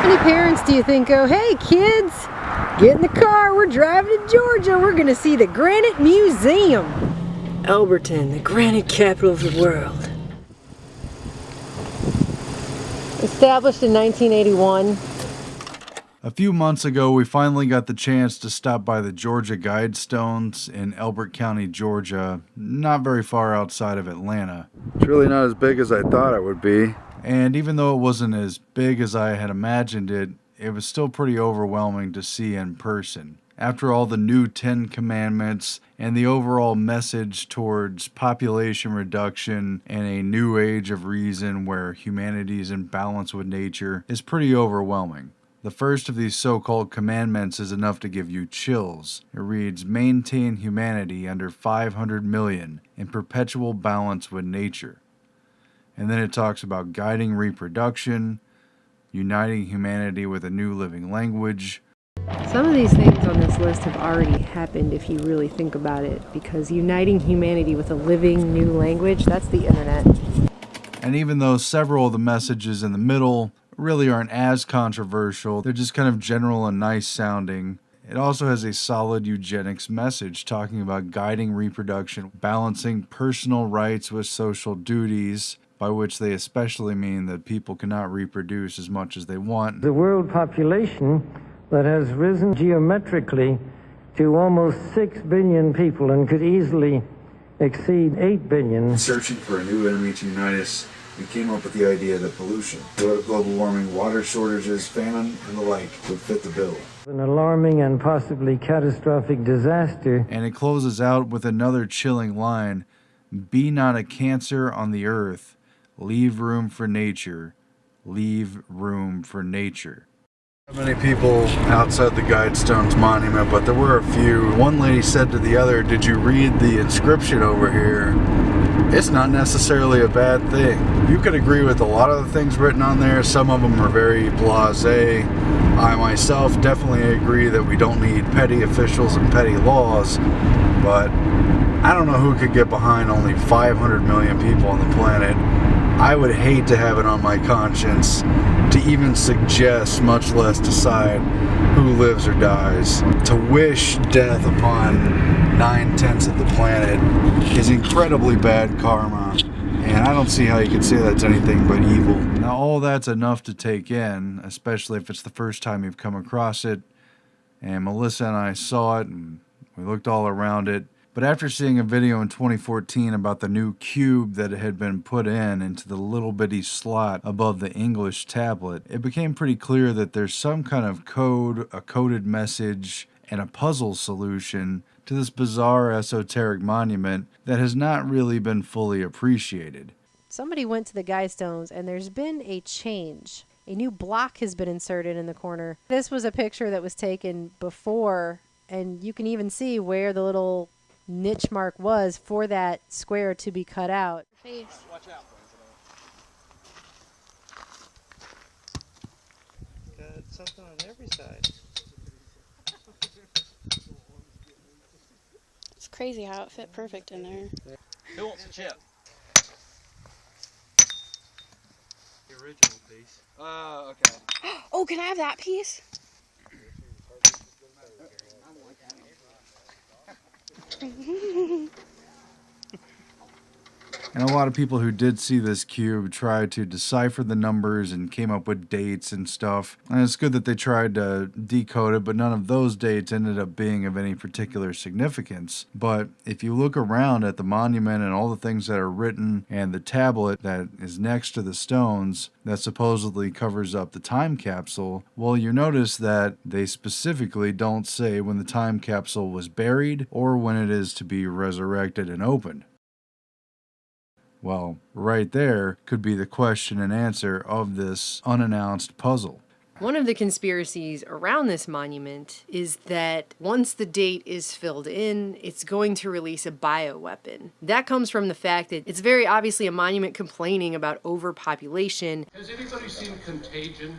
How many parents do you think go, hey kids, get in the car, we're driving to Georgia, we're gonna see the Granite Museum. Elberton, the granite capital of the world. Established in 1981. A few months ago, we finally got the chance to stop by the Georgia Guidestones in Elberton County, Georgia, not very far outside of Atlanta. It's really not as big as I thought it would be. And even though it wasn't as big as I had imagined it, it was still pretty overwhelming to see in person. After all the new 10 commandments and the overall message towards population reduction and a new age of reason where humanity is in balance with nature is pretty overwhelming. The first of these so-called commandments is enough to give you chills. It reads, maintain humanity under 500 million in perpetual balance with nature. And then it talks about guiding reproduction, uniting humanity with a new living language. Some of these things on this list have already happened if you really think about it, because uniting humanity with a living new language, that's the internet. And even though several of the messages in the middle really aren't as controversial, they're just kind of general and nice sounding. It also has a solid eugenics message talking about guiding reproduction, balancing personal rights with social duties, by which they especially mean that people cannot reproduce as much as they want. The world population that has risen geometrically to almost 6 billion people and could easily exceed 8 billion. Searching for a new enemy to unite us, we came up with the idea that pollution, global warming, water shortages, famine, and the like would fit the bill. An alarming and possibly catastrophic disaster. And it closes out with another chilling line, be not a cancer on the earth, leave room for nature, leave room for nature. Many people outside the Guidestones monument, but there were a few. One lady said to the other, did you read the inscription over here? It's not necessarily a bad thing. You could agree with a lot of the things written on there. Some of them are very blasé. I myself definitely agree that we don't need petty officials and petty laws, but I don't know who could get behind only 500 million people on the planet. I would hate to have it on my conscience to even suggest, much less decide, who lives or dies. To wish death upon 9/10 of the planet is incredibly bad karma, and I don't see how you could say that's anything but evil. Now all that's enough to take in, especially if it's the first time you've come across it, and Melissa and I saw it and we looked all around it. But after seeing a video in 2014 about the new cube that had been put into the little bitty slot above the English tablet, it became pretty clear that there's some kind of code, a coded message, and a puzzle solution to this bizarre esoteric monument that has not really been fully appreciated. Somebody went to the Guidestones and there's been a change. A new block has been inserted in the corner. This was a picture that was taken before, and you can even see where the little niche mark was for that square to be cut out. Watch out. Got something on every side. It's crazy how it fit perfect in there. Who wants a chip? The original piece. Oh, okay. Oh, can I have that piece? And a lot of people who did see this cube tried to decipher the numbers and came up with dates and stuff. And it's good that they tried to decode it, but none of those dates ended up being of any particular significance. But if you look around at the monument and all the things that are written and the tablet that is next to the stones that supposedly covers up the time capsule, well, you notice that they specifically don't say when the time capsule was buried or when it is to be resurrected and opened. Well, right there could be the question and answer of this unannounced puzzle. One of the conspiracies around this monument is that once the date is filled in, it's going to release a bioweapon. That comes from the fact that it's very obviously a monument complaining about overpopulation. Has anybody seen Contagion?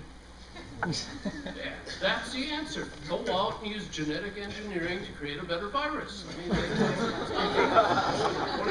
Yeah, that's the answer. Go out and use genetic engineering to create a better virus.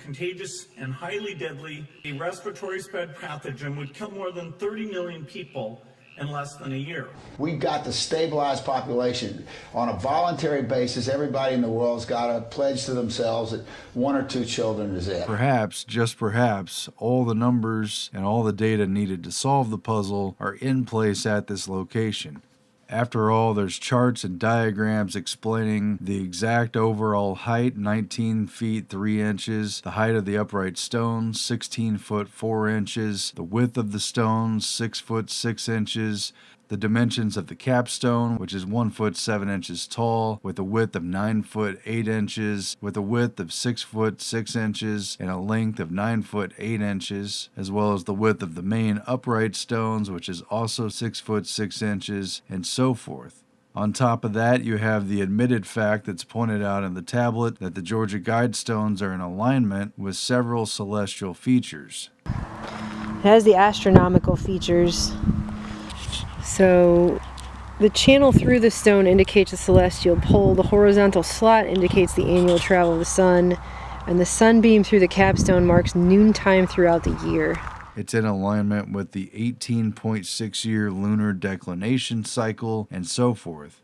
Contagious and highly deadly, a respiratory spread pathogen would kill more than 30 million people in less than a year. We've got to stabilize population. On a voluntary basis, everybody in the world's got to pledge to themselves that 1 or 2 children is it. Perhaps, just perhaps, all the numbers and all the data needed to solve the puzzle are in place at this location. After all, there's charts and diagrams explaining the exact overall height, 19 feet 3 inches, the height of the upright stones, 16 foot 4 inches, the width of the stones, 6 foot 6 inches, the dimensions of the capstone, which is 1 foot 7 inches tall, with a width of 9 foot 8 inches, with a width of 6 foot 6 inches, and a length of 9 foot 8 inches, as well as the width of the main upright stones, which is also 6 foot 6 inches, and so forth. On top of that, you have the admitted fact that's pointed out in the tablet that the Georgia Guidestones are in alignment with several celestial features. It has the astronomical features. So the channel through the stone indicates a celestial pole, the horizontal slot indicates the annual travel of the sun, and the sunbeam through the capstone marks noontime throughout the year. It's in alignment with the 18.6-year lunar declination cycle and so forth.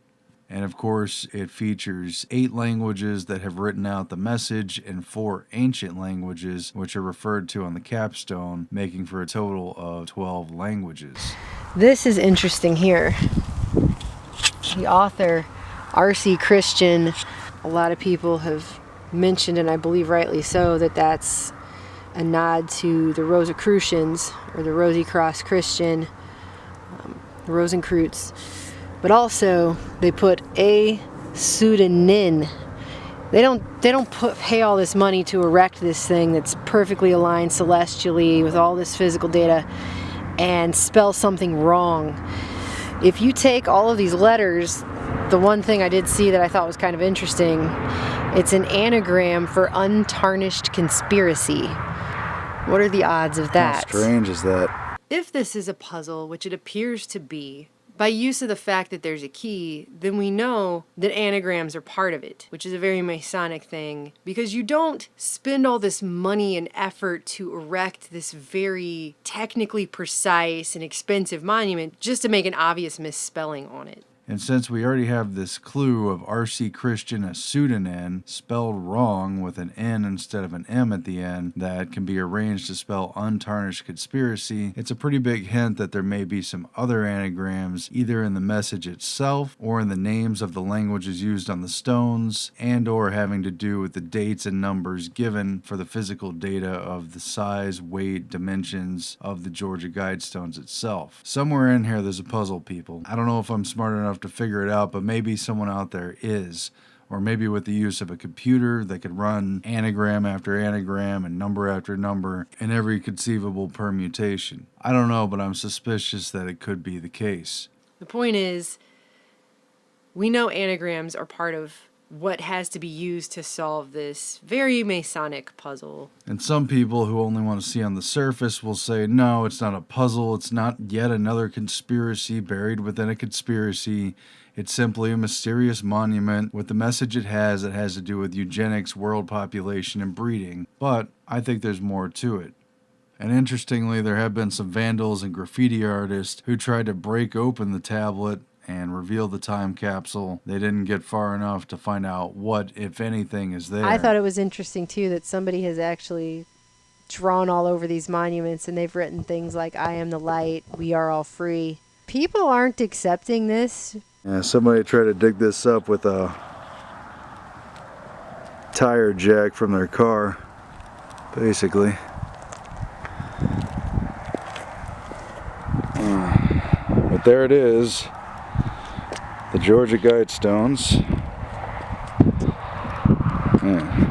And of course, it features 8 languages that have written out the message and 4 ancient languages, which are referred to on the capstone, making for a total of 12 languages. This is interesting here. The author, R.C. Christian, a lot of people have mentioned, and I believe rightly so, that that's a nod to the Rosicrucians, or the Rosy Cross Christian, the Rosencreutz. But also, they put a pseudonym. They don't pay all this money to erect this thing that's perfectly aligned celestially with all this physical data and spell something wrong. If you take all of these letters, the one thing I did see that I thought was kind of interesting, it's an anagram for untarnished conspiracy. What are the odds of that? How strange is that? If this is a puzzle, which it appears to be, by use of the fact that there's a key, then we know that anagrams are part of it, which is a very Masonic thing, because you don't spend all this money and effort to erect this very technically precise and expensive monument just to make an obvious misspelling on it. And since we already have this clue of R.C. Christian, a pseudonym, spelled wrong with an N instead of an M at the end, that can be arranged to spell untarnished conspiracy, it's a pretty big hint that there may be some other anagrams either in the message itself or in the names of the languages used on the stones, and or having to do with the dates and numbers given for the physical data of the size, weight, dimensions of the Georgia Guidestones itself. Somewhere in here there's a puzzle, people. I don't know if I'm smart enough to figure it out, but maybe someone out there is, or maybe with the use of a computer that could run anagram after anagram and number after number in every conceivable permutation. I don't know, but I'm suspicious that it could be the case. The point is, we know anagrams are part of what has to be used to solve this very Masonic puzzle. And some people who only want to see on the surface will say, no, it's not a puzzle, it's not yet another conspiracy buried within a conspiracy. It's simply a mysterious monument with the message it has that has to do with eugenics, world population, and breeding. But I think there's more to it. And interestingly, there have been some vandals and graffiti artists who tried to break open the tablet and reveal the time capsule. They didn't get far enough to find out what, if anything, is there. I thought it was interesting, too, that somebody has actually drawn all over these monuments, and they've written things like, I am the light, we are all free. People aren't accepting this. Yeah, somebody tried to dig this up with a tire jack from their car, basically. But there it is. The Georgia Guidestones. Yeah.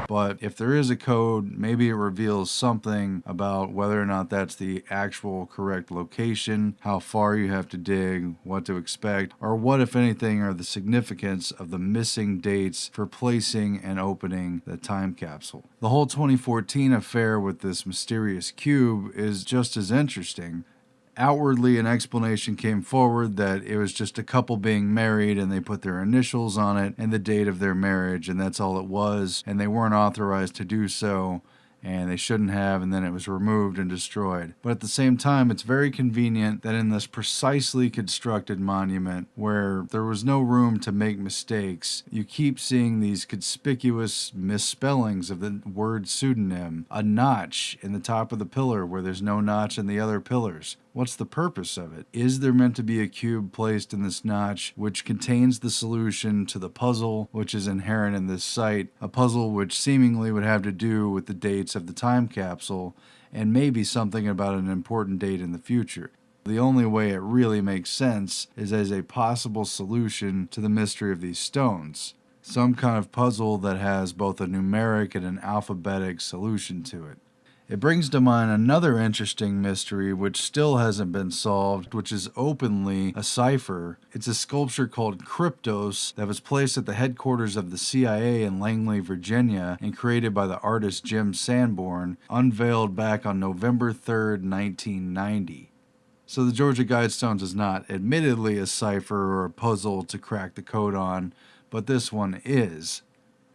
But if there is a code, maybe it reveals something about whether or not that's the actual correct location, how far you have to dig, what to expect, or what, if anything, are the significance of the missing dates for placing and opening the time capsule. The whole 2014 affair with this mysterious cube is just as interesting. Outwardly, an explanation came forward that it was just a couple being married and they put their initials on it and the date of their marriage, and that's all it was, and they weren't authorized to do so, and they shouldn't have, and then it was removed and destroyed. But at the same time, it's very convenient that in this precisely constructed monument, where there was no room to make mistakes, you keep seeing these conspicuous misspellings of the word pseudonym, a notch in the top of the pillar where there's no notch in the other pillars. What's the purpose of it? Is there meant to be a cube placed in this notch which contains the solution to the puzzle which is inherent in this site, a puzzle which seemingly would have to do with the dates of the time capsule and maybe something about an important date in the future? The only way it really makes sense is as a possible solution to the mystery of these stones. Some kind of puzzle that has both a numeric and an alphabetic solution to it. It brings to mind another interesting mystery which still hasn't been solved, which is openly a cipher. It's a sculpture called Cryptos that was placed at the headquarters of the CIA in Langley, Virginia, and created by the artist Jim Sanborn, unveiled back on November 3rd, 1990. So the Georgia Guidestones is not admittedly a cipher or a puzzle to crack the code on, but this one is.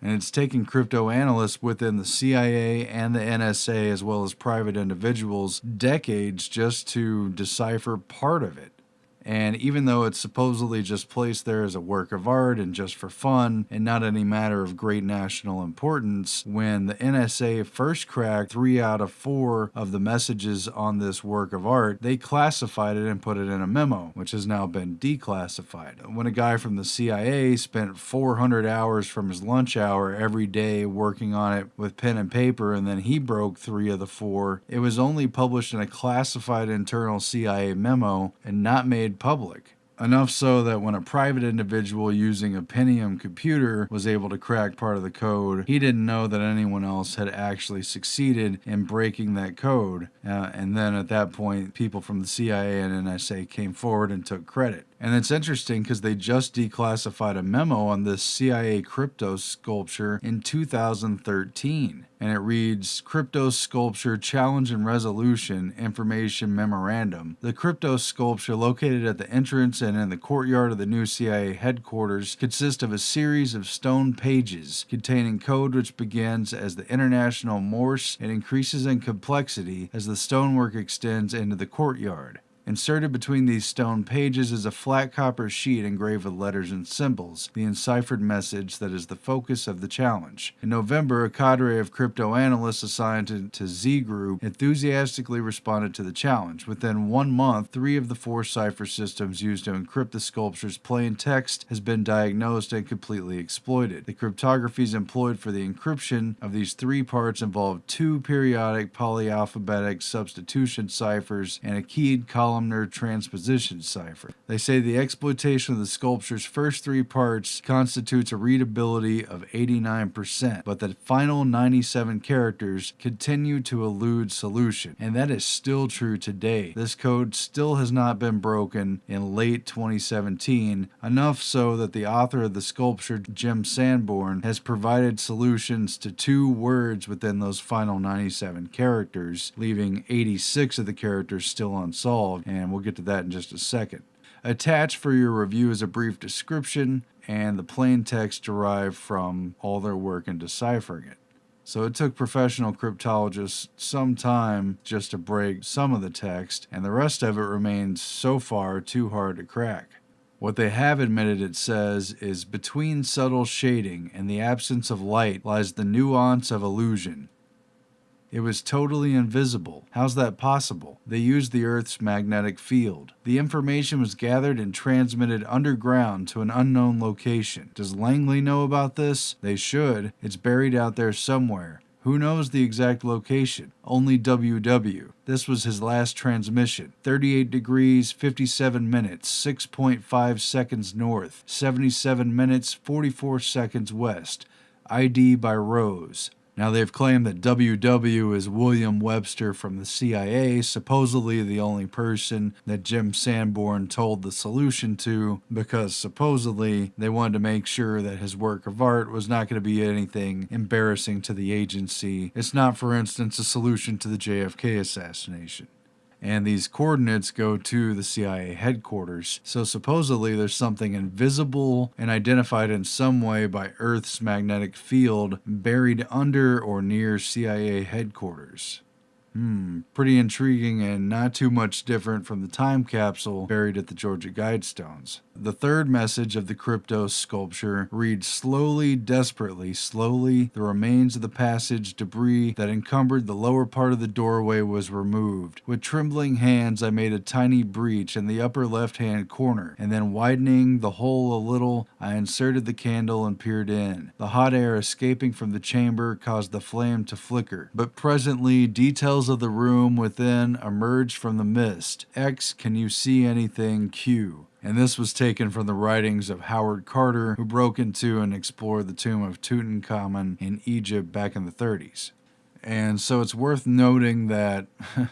And it's taken crypto analysts within the CIA and the NSA, as well as private individuals, decades just to decipher part of it. And even though it's supposedly just placed there as a work of art and just for fun and not any matter of great national importance, when the NSA first cracked 3 out of 4 of the messages on this work of art, they classified it and put it in a memo, which has now been declassified. When a guy from the CIA spent 400 hours from his lunch hour every day working on it with pen and paper, and then he broke 3 of the 4, it was only published in a classified internal CIA memo and not made public. Enough so that when a private individual using a Pentium computer was able to crack part of the code, he didn't know that anyone else had actually succeeded in breaking that code. And then at that point, people from the CIA and NSA came forward and took credit. And it's interesting because they just declassified a memo on this CIA crypto sculpture in 2013. And it reads, Crypto Sculpture Challenge and Resolution Information Memorandum. The crypto sculpture located at the entrance and in the courtyard of the new CIA headquarters consists of a series of stone pages containing code which begins as the International Morse and increases in complexity as the stonework extends into the courtyard. Inserted between these stone pages is a flat copper sheet engraved with letters and symbols, the enciphered message that is the focus of the challenge. In November, a cadre of crypto analysts assigned to Z Group enthusiastically responded to the challenge. Within 1 month, 3 of the 4 cipher systems used to encrypt the sculpture's plain text has been diagnosed and completely exploited. The cryptographies employed for the encryption of these 3 parts involve 2 periodic polyalphabetic substitution ciphers and a keyed columnar transposition cipher. They say the exploitation of the sculpture's first 3 parts constitutes a readability of 89%, but the final 97 characters continue to elude solution, and that is still true today. This code still has not been broken in late 2017, enough so that the author of the sculpture, Jim Sanborn, has provided solutions to 2 words within those final 97 characters, leaving 86 of the characters still unsolved, and we'll get to that in just a second. Attached for your review is a brief description and the plain text derived from all their work in deciphering it. So it took professional cryptologists some time just to break some of the text, and the rest of it remains so far too hard to crack. What they have admitted it says is, between subtle shading and the absence of light lies the nuance of illusion. It was totally invisible. How's that possible? They used the Earth's magnetic field. The information was gathered and transmitted underground to an unknown location. Does Langley know about this? They should. It's buried out there somewhere. Who knows the exact location? Only WW. This was his last transmission. 38 degrees, 57 minutes, 6.5 seconds north, 77 minutes, 44 seconds west. ID by Rose. Now, they've claimed that WW is William Webster from the CIA, supposedly the only person that Jim Sanborn told the solution to, because supposedly they wanted to make sure that his work of art was not going to be anything embarrassing to the agency. It's not, for instance, a solution to the JFK assassination. and these coordinates go to the CIA headquarters. So supposedly there's something invisible and identified in some way by Earth's magnetic field buried under or near CIA headquarters. Pretty intriguing and not too much different from the time capsule buried at the Georgia Guidestones. The third message of the crypto sculpture reads, "Slowly, desperately, slowly, the remains of the passage debris that encumbered the lower part of the doorway was removed. With trembling hands, I made a tiny breach in the upper left-hand corner, and then widening the hole a little, I inserted the candle and peered in. The hot air escaping from the chamber caused the flame to flicker, but presently details of the room within emerged from the mist. X, can you see anything? Q." And this was taken from the writings of Howard Carter, who broke into and explored the tomb of Tutankhamun in Egypt back in the 30s. And so it's worth noting that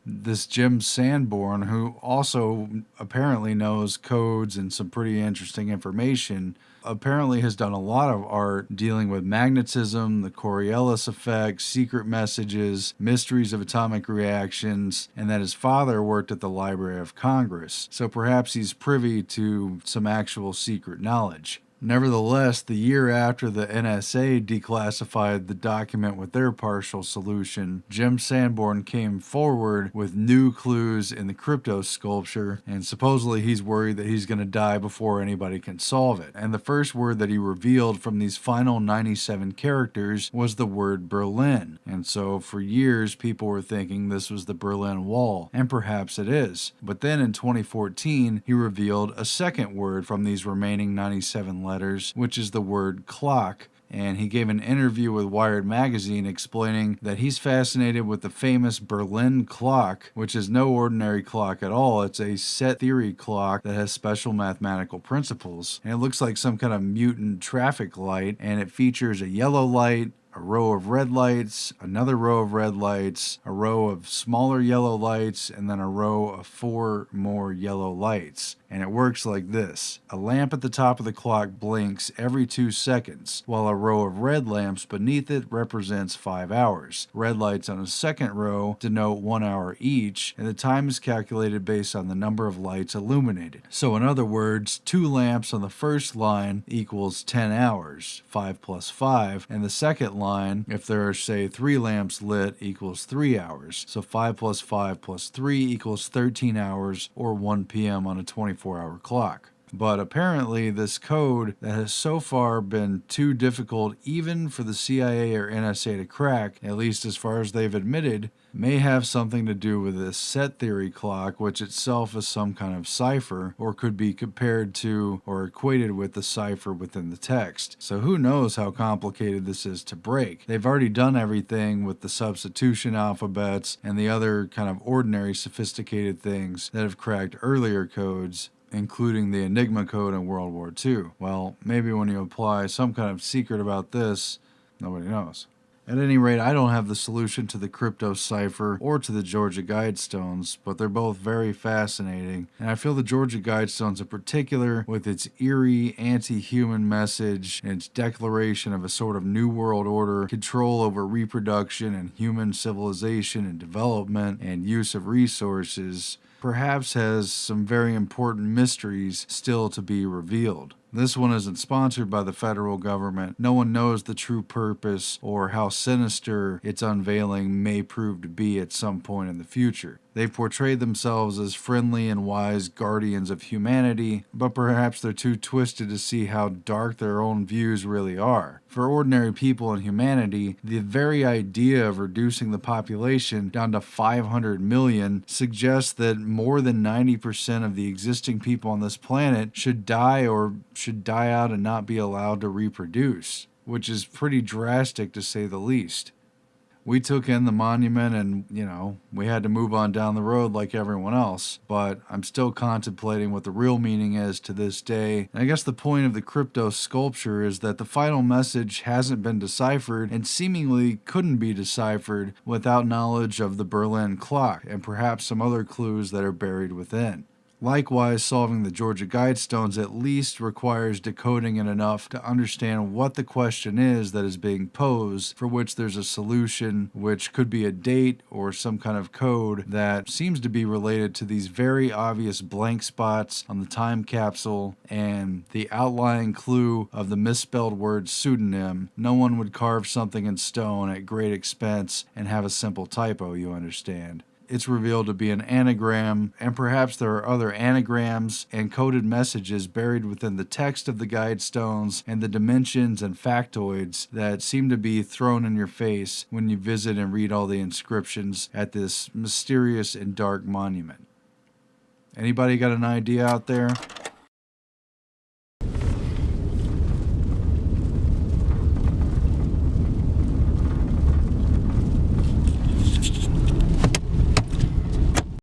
this Jim Sanborn, who also apparently knows codes and some pretty interesting information, apparently has done a lot of art dealing with magnetism, the Coriolis effect, secret messages, mysteries of atomic reactions, and that his father worked at the Library of Congress. So perhaps he's privy to some actual secret knowledge. Nevertheless, the year after the NSA declassified the document with their partial solution, Jim Sanborn came forward with new clues in the crypto sculpture, and supposedly he's worried that he's going to die before anybody can solve it. And the first word that he revealed from these final 97 characters was the word Berlin. And so for years, people were thinking this was the Berlin Wall, and perhaps it is. But then in 2014, he revealed a second word from these remaining 97 letters, which is the word clock. And he gave an interview with Wired magazine explaining that he's fascinated with the famous Berlin clock, which is no ordinary clock at all. It's a set theory clock that has special mathematical principles. And it looks like some kind of mutant traffic light, and it features a yellow light, a row of red lights, another row of red lights, a row of smaller yellow lights, and then a row of 4 more yellow lights. And it works like this. A lamp at the top of the clock blinks every 2 seconds, while a row of red lamps beneath it represents 5 hours. Red lights on a second row denote 1 hour each, and the time is calculated based on the number of lights illuminated. So in other words, 2 lamps on the first line equals 10 hours, 5 plus 5, and the second line, if there are, say, 3 lamps lit, equals 3 hours. So 5 plus 5 plus 3 equals 13 hours, or 1 p.m. on a 24-hour clock. But apparently this code that has so far been too difficult even for the CIA or NSA to crack, at least as far as they've admitted, may have something to do with this set theory clock, which itself is some kind of cipher, or could be compared to or equated with the cipher within the text. So who knows how complicated this is to break. They've already done everything with the substitution alphabets and the other kind of ordinary sophisticated things that have cracked earlier codes, including the Enigma code in World War II. Well, maybe when you apply some kind of secret about this, nobody knows. At any rate, I don't have the solution to the crypto cipher or to the Georgia Guidestones, but they're both very fascinating, and I feel the Georgia Guidestones in particular, with its eerie, anti-human message and its declaration of a sort of new world order, control over reproduction and human civilization and development and use of resources, perhaps has some very important mysteries still to be revealed. This one isn't sponsored by the federal government. No one knows the true purpose or how sinister its unveiling may prove to be at some point in the future. They've portrayed themselves as friendly and wise guardians of humanity, but perhaps they're too twisted to see how dark their own views really are. For ordinary people in humanity, the very idea of reducing the population down to 500 million suggests that more than 90% of the existing people on this planet should die or should die out and not be allowed to reproduce, which is pretty drastic to say the least. We took in the monument and, we had to move on down the road like everyone else, but I'm still contemplating what the real meaning is to this day. And I guess the point of the crypto sculpture is that the final message hasn't been deciphered and seemingly couldn't be deciphered without knowledge of the Berlin clock and perhaps some other clues that are buried within. Likewise, solving the Georgia Guidestones at least requires decoding it enough to understand what the question is that is being posed, for which there's a solution, which could be a date or some kind of code that seems to be related to these very obvious blank spots on the time capsule and the outlying clue of the misspelled word pseudonym. No one would carve something in stone at great expense and have a simple typo, you understand. It's revealed to be an anagram, and perhaps there are other anagrams and coded messages buried within the text of the Guidestones and the dimensions and factoids that seem to be thrown in your face when you visit and read all the inscriptions at this mysterious and dark monument. Anybody got an idea out there?